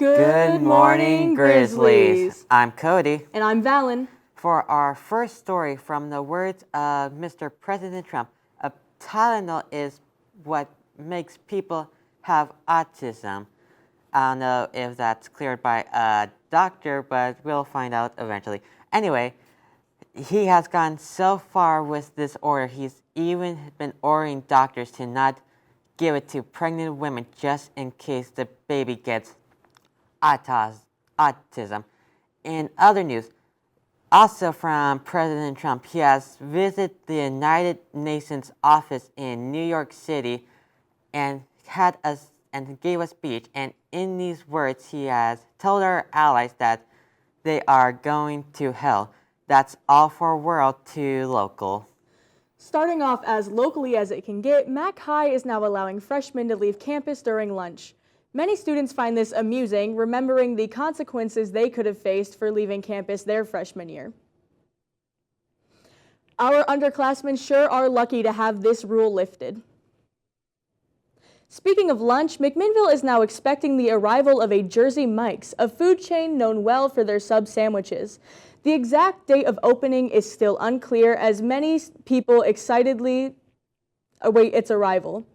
Good morning, Grizzlies. I'm Cody. And I'm Valen. For our first story, from the words of Mr. President Trump, a Tylenol is what makes people have autism. I don't know if that's cleared by a doctor, but we'll find out eventually. Anyway, he has gone so far with this order, he's even been ordering doctors to not give it to pregnant women just in case the baby gets autism. In other news, also from President Trump, he has visited the United Nations office in New York City and gave a speech. And in these words, he has told our allies that they are going to hell. That's all for world to local. Starting off as locally as it can get, Mac High is now allowing freshmen to leave campus during lunch. Many students find this amusing, remembering the consequences they could have faced for leaving campus their freshman year. Our underclassmen sure are lucky to have this rule lifted. Speaking of lunch, McMinnville is now expecting the arrival of a Jersey Mike's, a food chain known well for their sub sandwiches. The exact date of opening is still unclear, as many people excitedly await its arrival.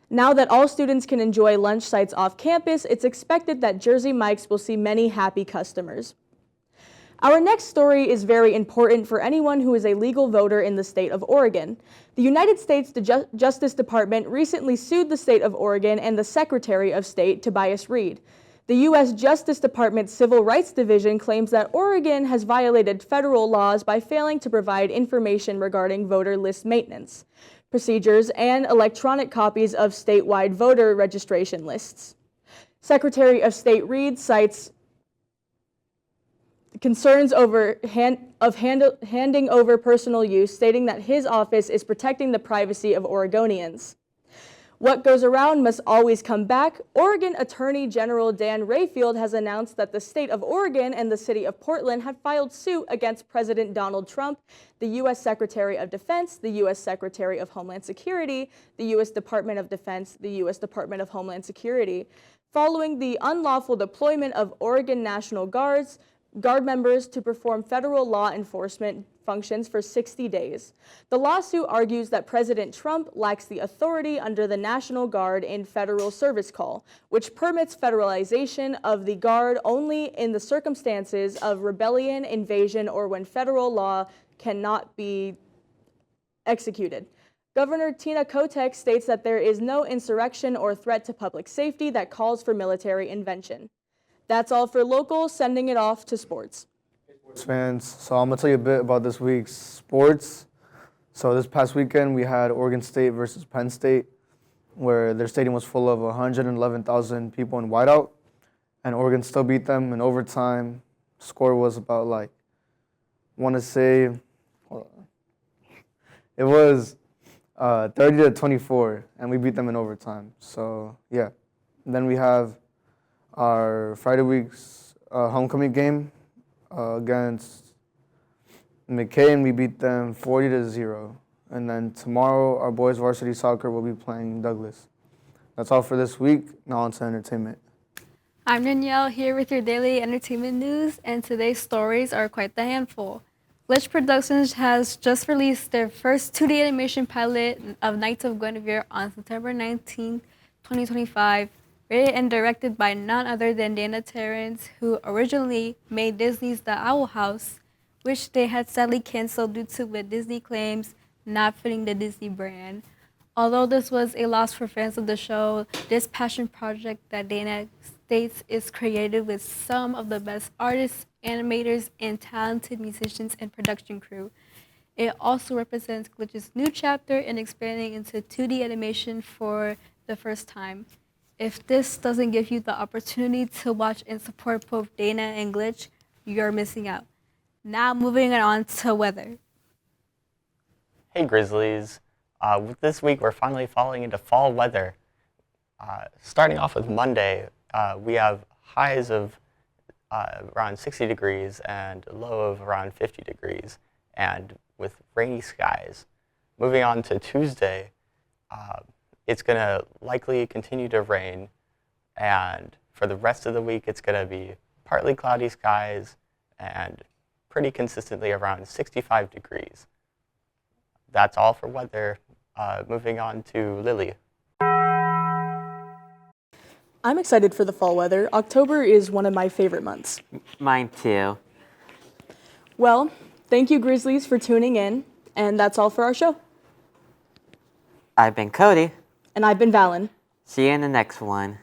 Now that all students can enjoy lunch sites off campus, it's expected that Jersey Mike's will see many happy customers. Our next story is very important for anyone who is a legal voter in the state of Oregon. The United States Justice Department recently sued the state of Oregon and the Secretary of State, Tobias Read. The U.S. Justice Department's Civil Rights Division claims that Oregon has violated federal laws by failing to provide information regarding voter list maintenance, procedures, and electronic copies of statewide voter registration lists. Secretary of State Read cites concerns over handing over personal use, stating that his office is protecting the privacy of Oregonians. What goes around must always come back. Oregon Attorney General Dan Rayfield has announced that the state of Oregon and the city of Portland have filed suit against President Donald Trump, the U.S. Secretary of Defense, the U.S. Secretary of Homeland Security, the U.S. Department of Defense, the U.S. Department of Homeland Security, following the unlawful deployment of Oregon National Guard members to perform federal law enforcement functions for 60 days. The lawsuit argues that President Trump lacks the authority under the National Guard in Federal Service Call, which permits federalization of the Guard only in the circumstances of rebellion, invasion, or when federal law cannot be executed. Governor Tina Kotek states that there is no insurrection or threat to public safety that calls for military intervention. That's all for local, sending it off to sports. Sports fans, so I'm going to tell you a bit about this week's sports. So this past weekend, we had Oregon State versus Penn State, where their stadium was full of 111,000 people in whiteout, and Oregon still beat them in overtime. Score was about it was 30-24, and we beat them in overtime. So yeah, and then we have our Friday week's homecoming game against McKay, and we beat them 40-0. And then tomorrow, our boys varsity soccer will be playing Douglas. That's all for this week. Now on to entertainment. I'm Danielle here with your daily entertainment news, and today's stories are quite the handful. Glitch Productions has just released their first 2D animation pilot of Knights of Guinevere on September 19, 2025. Written and directed by none other than Dana Terrence, who originally made Disney's The Owl House, which they had sadly canceled due to what Disney claims not fitting the Disney brand. Although this was a loss for fans of the show, this passion project that Dana states is created with some of the best artists, animators, and talented musicians and production crew. It also represents Glitch's new chapter in expanding into 2D animation for the first time. If this doesn't give you the opportunity to watch and support both Dana and Glitch, you're missing out. Now moving on to weather. Hey Grizzlies, this week we're finally falling into fall weather. Starting off with Monday, we have highs of around 60 degrees and a low of around 50 degrees, and with rainy skies. Moving on to Tuesday, it's going to likely continue to rain, and For the rest of the week, it's going to be partly cloudy skies and pretty consistently around 65 degrees. That's all for weather. Moving on to Lily. I'm excited for the fall weather. October is one of my favorite months. Mine too. Well, thank you, Grizzlies, for tuning in, and that's all for our show. I've been Cody. And I've been Valen. See you in the next one.